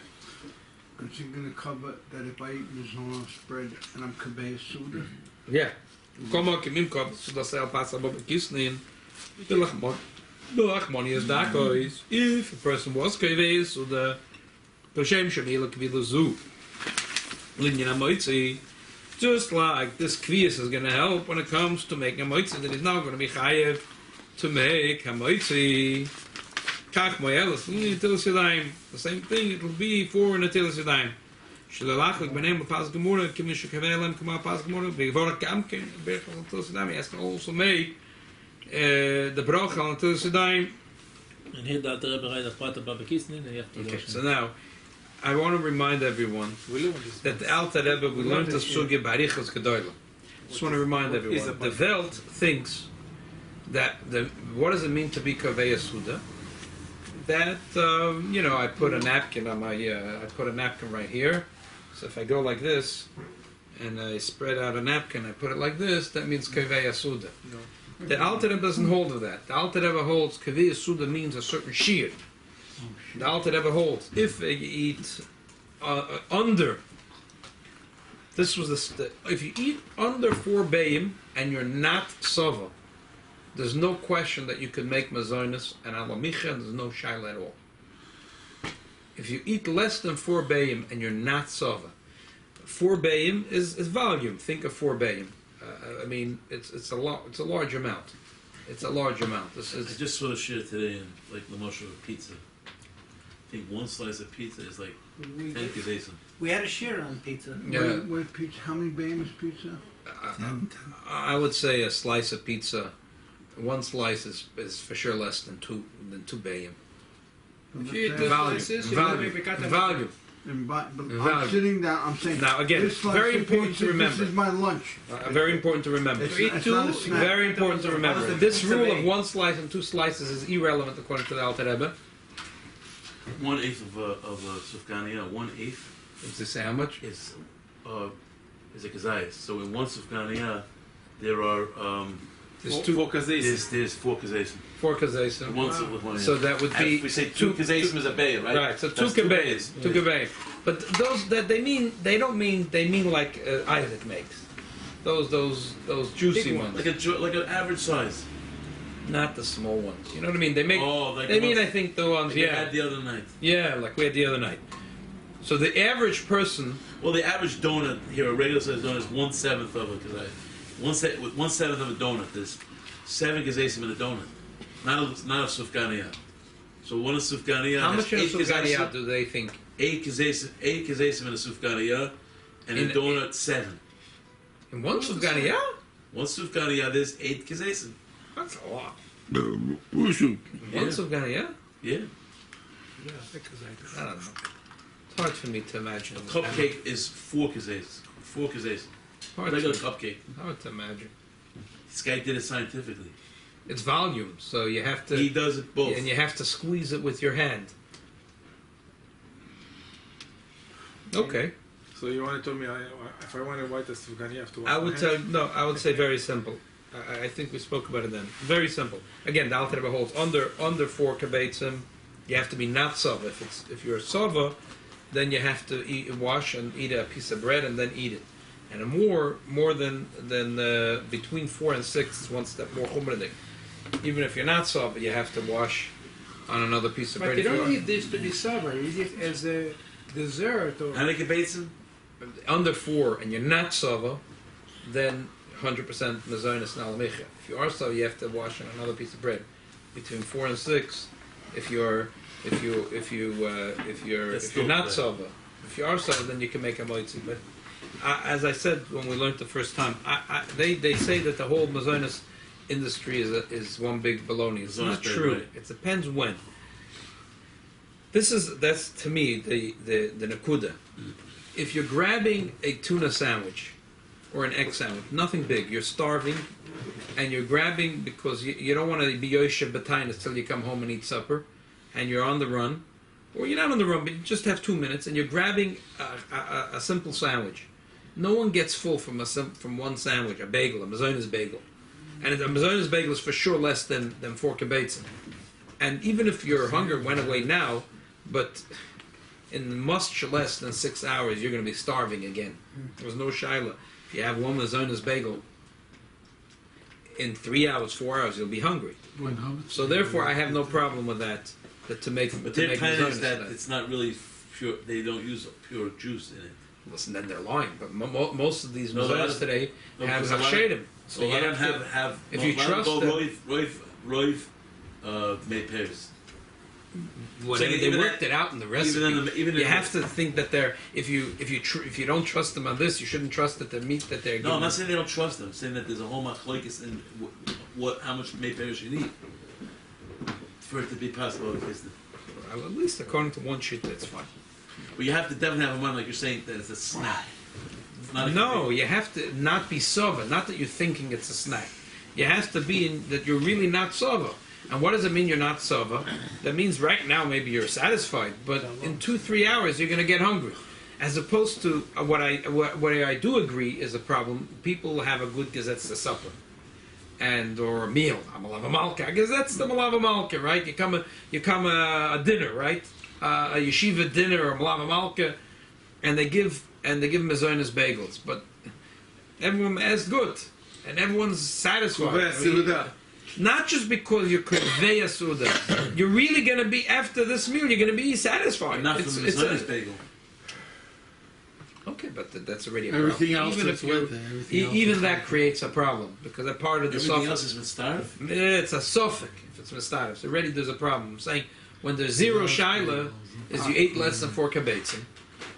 Is it going to cover that if I eat mezoinus bread and I'm kaveh suda? Yeah. Koma kimim kov sudasel pasabov kisnin. If a person was kaveh suda, Hashem shemila kvila zu. Linyan amoitzi. Just like this kviyas is going to help when it comes to making a moitzi, that he's now going to be chayev to make a moitzi. Kach moyelis, netilas yadayim. The same thing it will be for netilas yadayim. Shlalachlik b'neim b'pas gemura, kimish kavelem k'ma pas gemura, v'gvorak gamken, b'echal netilas yadayim. He has to also make the broch al netilas yadayim. And here the Rebbe writes a part about the kisnin, and you have to Okay, wash so them. now I want to remind everyone that the Alter Rebbe, we learned the sugya b'arichas gedoyla. Just want to remind everyone. The Welt thinks that what does it mean to be kaveh suda? That I put a napkin on my I put a napkin right here. So if I go like this and I spread out a napkin, I put it like this. That means kaveh suda. No. The Alter Rebbe doesn't hold of that. The Alter Rebbe holds kaveh suda means a certain shear. The Alter Rebbe holds if you eat under. This was if you eat under 4 bayim and you're not sova, there's no question that you could make mazonis and alamicha, and there's no shaila at all. If you eat less than 4 bayim and you're not sova, 4 bayim is volume. Think of 4 bayim. I mean, it's a lot. It's a large amount. It's a large amount. I just saw a shir today in like the Moshe of pizza. I think one slice of pizza is like 10 kezesim. We had a share on pizza. Yeah. Wait, pizza. How many bayim is pizza? I would say a slice of pizza. One slice is for sure less than 2 bayim. If you eat the slices, you're going to make a Value. But Value. I'm sitting down. I'm saying. Now again, this slice very of important pizza, to remember. This is my lunch. Very important to remember. It's not a snack. Very important to remember. How's the This pizza rule of made? 1 slice and 2 slices is irrelevant according to the Alter Rebbe. 1/8 of sufganiya, 1/8 Does it say how much? is a kazayas. So in one sufganiya, there are There's Four kezesim. there's 4 kazesim. 4 kazesim. One with one. So that would And be if we say 2 kazesim is a bay, right? Right, so 2 That's 2 kabeis. 2 kabeis. But those that they mean like Isaac makes. Those juicy Big ones. Like an average size. Not the small ones. You know what I mean? They make. Like They the mean, ones I think the ones. like we Yeah, had the other night. yeah, like we had the other night. So the average person. Well, the average donut here, a regular size donut, is 1/7 of a kazayas. 1/7 of a donut. There's 7 kazesim in a donut. Not a sufganiya. So one is sufganiya. How has much in a 8 sufganiya kazesim, do they think? 8 kazesim in a sufganiya, and In a donut 7. In one sufganiya? One sufganiya, there's 8 kazesim. That's a lot. Yeah. One sufganiya? Yeah. I don't know. It's hard for me to imagine. A cupcake is 4 kazesim. 4 kazesim. Hard Regular to, cupcake. hard to imagine. This guy did it scientifically. It's volume, so you have to. He does it both. And you have to squeeze it with your hand. Okay. So you want to tell me if I want to white the sufgani, I have to wash I my would hands? tell no. I would say very simple. I think we spoke about it then. Very simple. Again, the Alter Rebbe holds under 4 kabetzim. You have to be not sova. If you're sova, then you have to wash and eat a piece of bread and then eat it. and a more than between 4 and 6 is one step more chumradik. Even if you're not sober, you have to wash on another piece of But bread. you don't need this to be sober. You eat it as a dessert or. How many kibbeitzim? Under 4 and you're not sober, then 100% mezonos nalamicha. If you are sober, you have to wash on another piece of bread. Between 4 and 6, if you're not sober, if you are sober, then you can make a moitzi. But as I said when we learned the first time, they say that the whole mezonos industry is one big baloney. It's not true. Right. It depends when. That's to me the nakuda. If you're grabbing a tuna sandwich or an egg sandwich, nothing big, you're starving, and you're grabbing because you don't want to be yoshev b'tainas till you come home and eat supper, and you're on the run, or you're not on the run, but you just have 2 minutes, and you're grabbing a simple sandwich. No one gets full from one sandwich, a bagel, a mazonos bagel. And a mazonos bagel is for sure less than 4 kibbetzim. And even if your hunger went away now, but in much less than 6 hours, you're going to be starving again. There's no shaila. If you have one mazonos bagel, in 3 hours, 4 hours, you'll be hungry. So therefore, I have no problem with that. To make Their plan is mazonos that it's not really pure. They don't use pure juice in it. Listen, then they're lying. But most of these No, mazonos today have because a lot hashedim. So you have if you trust them, Roiv made pairs. Whatever, So they even worked it out in the recipe. Even You have to think that they're if you don't trust them on this, you shouldn't trust that the meat that they're No, giving. I'm not saying they don't trust them. I'm saying that there's a whole machlokes in how much made pairs you need for it to be possible. At least according to one sheet, that's fine. But you have to definitely have in mind, like you're saying, that it's a snack. It's not a No, you have to not be sober. Not that you're thinking it's a snack. You have to be that you're really not sober. And what does it mean you're not sober? That means right now maybe you're satisfied, but in 2-3 hours you're going to get hungry. As opposed to what I do agree is a problem. People have a good gesetz to supper, or a meal. A malava malka. I guess that's the malava malka, right? You come a dinner, right? A yeshiva dinner or malava malka, and they give mazonos bagels, but everyone is good and everyone's satisfied. Not just because you're konveya suda. You're really going to be, after this meal, you're going to be satisfied. Not from the mazonos bagel. Okay, but that's already a Everything problem. else Even that's if you're, with it, everything else even is that with it. creates a problem because a part of the Everything suffix. else has been starved. It's a suffix if it's mistarif. So already there's a problem. I'm saying when there's zero shaila, is you ate less than 4 kibbetzim,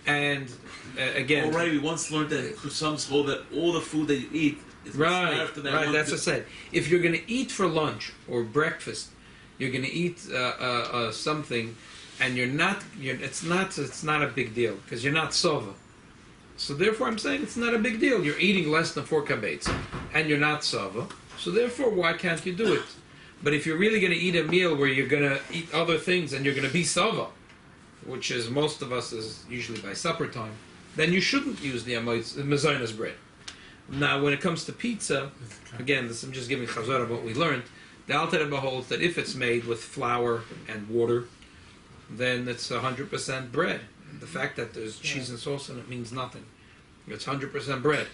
and again. Already, we once learned that some hold that all the food that you eat is Right, after that. right. That's what I said. If you're going to eat for lunch or breakfast, you're going to eat something, and it's not a big deal because you're not sova. So therefore, I'm saying it's not a big deal. You're eating less than 4 kibbetzim, and you're not sova. So therefore, why can't you do it? But if you're really going to eat a meal where you're going to eat other things and you're going to be sova, which is most of us is usually by supper time, then you shouldn't use the mazonos bread. Now, when it comes to pizza, again, I'm just giving chazara of what we learned. The Alter Rebbe holds that if it's made with flour and water, then it's 100% bread. The fact that there's cheese and sauce in it means nothing. It's 100% bread.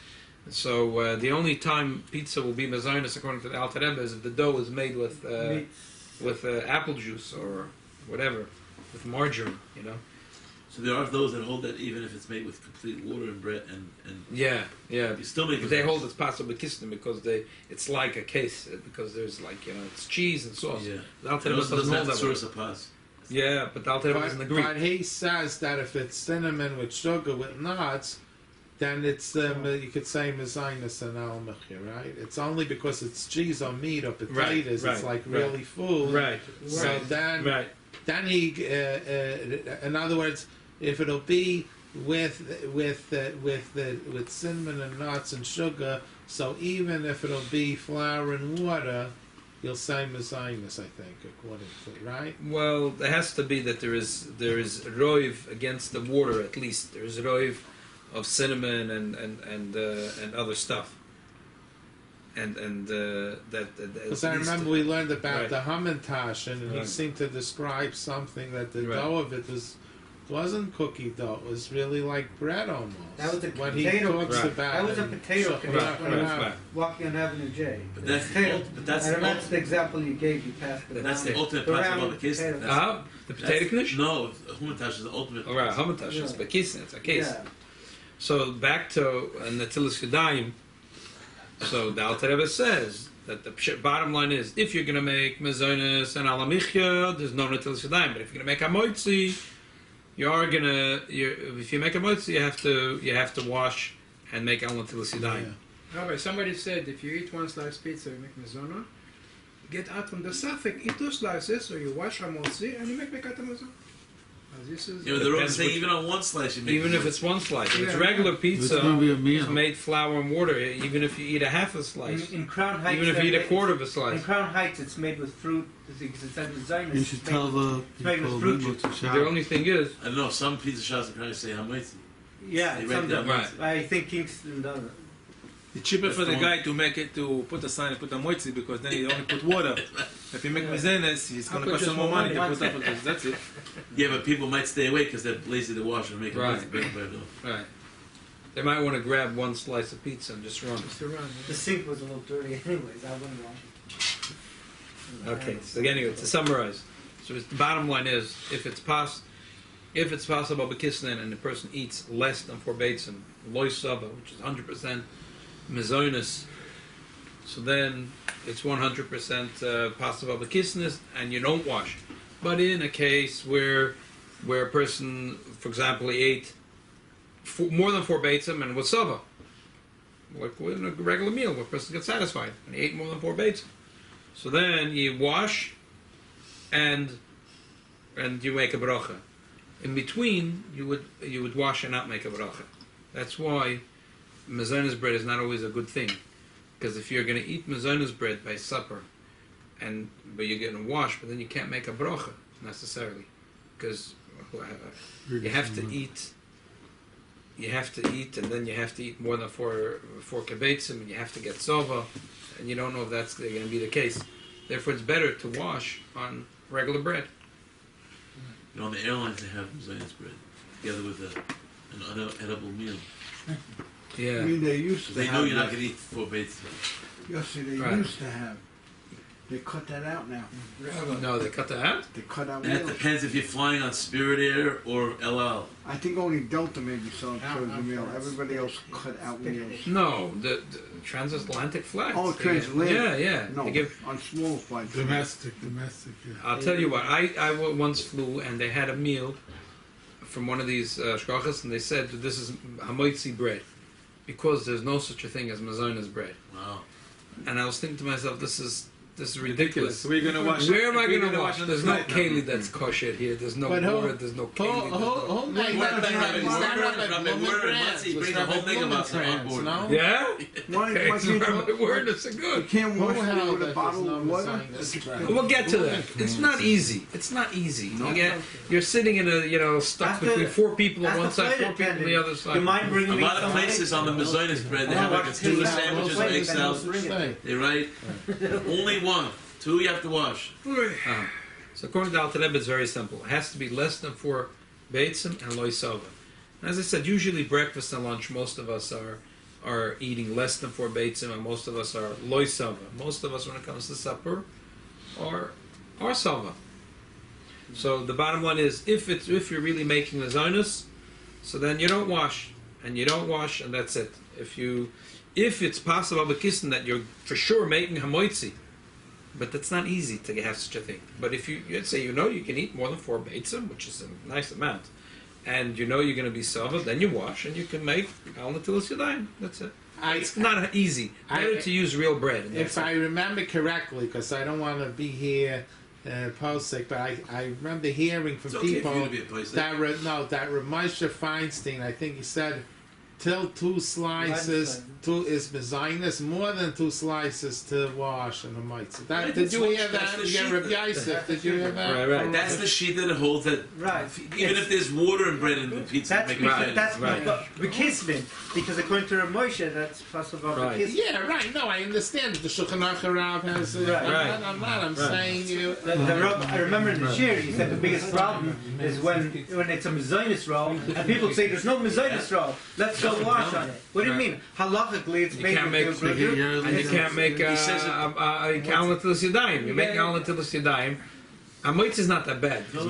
So the only time pizza will be mazonos, according to the Alter Rebbe, is if the dough is made with apple juice or whatever, with margarine, So there are those that hold that even if it's made with complete water and bread and Yeah. you still make it. They hold it's possible kistim because it's like a case because there's it's cheese and sauce. Yeah. The Alter It Rebbe also doesn't doesn't have hold the that source way. of paz. Yeah, but the Alter Rebbe doesn't agree. But he says that if it's cinnamon with sugar with nuts, then it's you could say mezainis and al-mechir, right? It's only because it's cheese or meat or potatoes. Right, it's like right. really food. Right. So then, Right. then he, in other words, if it'll be with cinnamon and nuts and sugar, so even if it'll be flour and water, you'll say mezainis, I think, according to right. Well, there has to be that there is roiv against the water at least. There is roiv of cinnamon and other stuff. And that. Because I remember we learned about Right. the hamantash, and he Right. seemed to describe something that the Right. dough of it was wasn't cookie dough. It was really like bread almost. That was the what potato- he talks Right. about. That was a in potato Shulchan cake Aruch. when I was Right. walking on Avenue J. But that's the Potato. ult- but that's And the that's ult- the example you gave. You passed it. That's the around. ultimate The part round about the kiss. potato. That's- The potato knish? No, humatash is the ultimate. All right, hamatash is Yeah. bekisn. It's a case. Yeah. So back to Netilas Yadayim. So the Alter Rebbe says that the bottom line is, if you're going to make mezonos and alamichya, there's no Netilas Yadayim. But if you're going to make a moitzi, if you make a moitzi, you have to wash and make al Netilas Yadayim. Rabbi, somebody said if you eat one slice pizza, you make mezona. Get out from the safek, eat 2 slices, or you wash hamotzi and you make mekat mezona. This is You know, they're all Depends saying which- even on one slice you make. Even a if it's one slice, if it's Yeah. regular It's pizza, gonna be a it's meal. made flour and water. Even if you eat a half a slice, In Crown Heights, even if you eat a quarter of a In slice, Crown Heights, it's made with fruit. Because it says the Zionist. You should tell the made with people fruit what to the shop. only thing is, I don't know. Some pizza shops are trying to say hamaitzi. Yeah, They it's write some down right. I think Kingston does it. It's cheaper That's for the the guy to make it to put a sign and put a moitzi because then he only put water. If you make mizenes, he's I'll gonna put cost just some more one money to one put up with this. That's it. Yeah, but people might stay away because they're lazy to wash and make a Right. moitzi. But right? They might want to grab one slice of pizza and just run. just around. The sink was a little dirty, anyways. I wouldn't wash it. Okay. So anyway, to summarize, so the bottom line is, if it's possible, b'kisnin, and the person eats less than 4 beitzim, loy sava, which is 100% mezonis, so then it's 100% possible b'kisnis, and you don't wash. But in a case where a person, for example, he ate more than 4 beitzim and was sava, like in a regular meal, where a person gets satisfied, and he ate more than 4 beitzim, so then you wash and you make a bracha. In between, you would wash and not make a bracha. That's why mezonos bread is not always a good thing, because if you're going to eat mezonos bread by supper, but you're getting washed, but then you can't make a bracha necessarily, because you have to eat. You have to eat, and then you have to eat more than four kibbetzim, and you have to get sova, and you don't know if that's going to be the case. Therefore, it's better to wash on regular bread. you know, on the airlines they have Zionist bread together with an unedible meal. I Yeah. mean, they used to They have know you're not that. going to eat 4 baits. Yes, see, they Right. used to have. They cut that out now. No, they cut that out. They cut out And it meals. depends if you're flying on Spirit Air or El Al. I think only Delta maybe sells the meal. Everybody else cut out meals. No, the transatlantic flights. Oh, They- transatlantic. Yeah, yeah. No, They give, on small flights. Domestic, yeah. I'll tell you what. I once flew, and they had a meal from one of these shkochas, and they said that this is hamoitzi bread, because there's no such a thing as mazonas bread. Wow. And I was thinking to myself, this is ridiculous. So we're gonna wash. Where am I we're going to wash? on There's the no flight now. keli that's kosher here. There's no But water. There's no keli. Whole night, no? Yeah? Why Okay, can't you, my word, it's a you good. can't wash Who it held with a that bottle there's of no water? Messiah? We'll get to that. It's not easy. It's not easy. You're sitting in stuck After- between 4 people on after one side, flight 4 people on the attendant, other You side. mind bringing A me lot of some places on the Mazonis bread, they have like a tuna sandwiches, baked salad. They write only 1. 2 you have to wash. Uh-huh. So according to Alter Rebbe, it's very simple. It has to be less than 4 beitzim and loy sova. And as I said, usually breakfast and lunch, most of us are eating less than 4 beitzim, and most of us are loy sova. Most of us, when it comes to supper, are sova. So the bottom line is, if you're really making the zonus, so then you don't wash, and that's it. If it's possible b'kisn that you're for sure making hamoitzi, but that's not easy to have such a thing. But if you'd say you can eat more than 4 beitzim, which is a nice amount, and you're going to be sava, then you wash and you can make al netilas yadayim. That's it. It's not easy. Better to use real bread. If I remember correctly, because I don't want to be here posting, but I remember hearing from It's okay people for you to be a place that Moshe Feinstein, I think he said till 2 slices is mezainis, more than 2 slices to wash in the mitzvah. Right, Did you that's hear what- that's that? the Yeah, sheet. Rabbi Yosef, did you hear that? Right. That's the sheet that holds that Right. even if there's water and bread in the pizza, That's make because, it that's right. Bekismin, because according to Rav Moshe, that's possible Right. Bekismin. Yeah, right. No, I understand that the Shulchan Aruch Rav has. I'm not. I'm saying you. I remember in the shir, he said the biggest problem is when it's a mezainis roll, and people say there's no mezainis roll. Let's go wash on it. What do you mean? Halachically, it's You made can't make, with and you can't make He says it- Allen Netilas Yadayim. You make Allen Netilas Yadayim. A moitzi is not that bad. No. You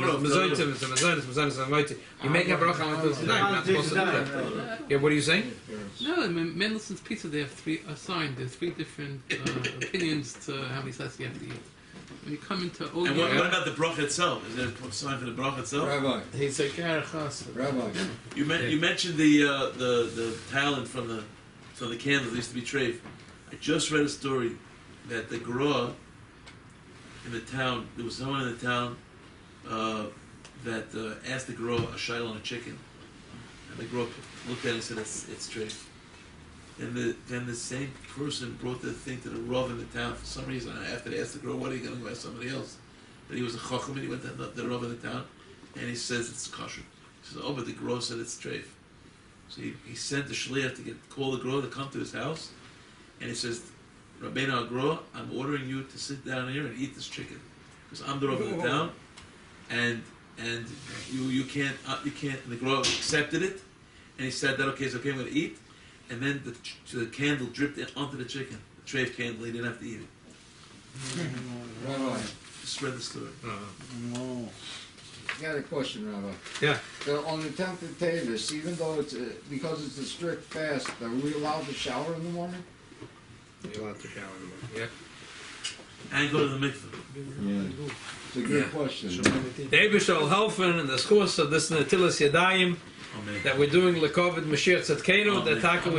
make a bracha Allen Netilas Yadayim. You're not supposed to do that. Yeah, what are you saying? No, in Mendelssohn's Pizza they have 3 assigned. There's 3 different opinions to how many slices you have to eat. When you come into And Ogi, what about the bracha itself? Is there a sign for the bracha itself? Rabbi, He's a karachas. Rabbi, You mentioned the talent from the candles that used to be treif. I just read a story that the Gra in the town, there was someone in the town that asked the Gra a shayla on a chicken, and the Gra looked at it and said it's treif. And then the same person brought the thing to the Rav in the town. For some reason, after they asked the Gra, what are you going to go ask somebody else? That he was a chacham, and he went to the Rav in the town, and he says it's kosher. He says, oh, but the Gra said it's treif. So he sent the shliach to call the Gra to come to his house, and he says, Rabbeinu Gra, I'm ordering you to sit down here and eat this chicken, because I'm the Rav in the town, and you can't. And the Gra accepted it, and he said that okay, it's okay, I'm going to eat. And then the candle dripped onto the chicken. The treif candle, he didn't have to eat it. Rabbi, Just spread the story. No. I got a question, Rabbi. Yeah. So on the 10th of Tavis, even though it's because it's a strict fast, are we allowed to shower in the morning? You're allowed to shower in the morning. Yeah. And go to the mikveh. Yeah. It's a good question. The Eibusha will helfen in the course of this Netilas Yadayim Amen. that we're doing Lekovid Mashiach Tzedkenu, the Taka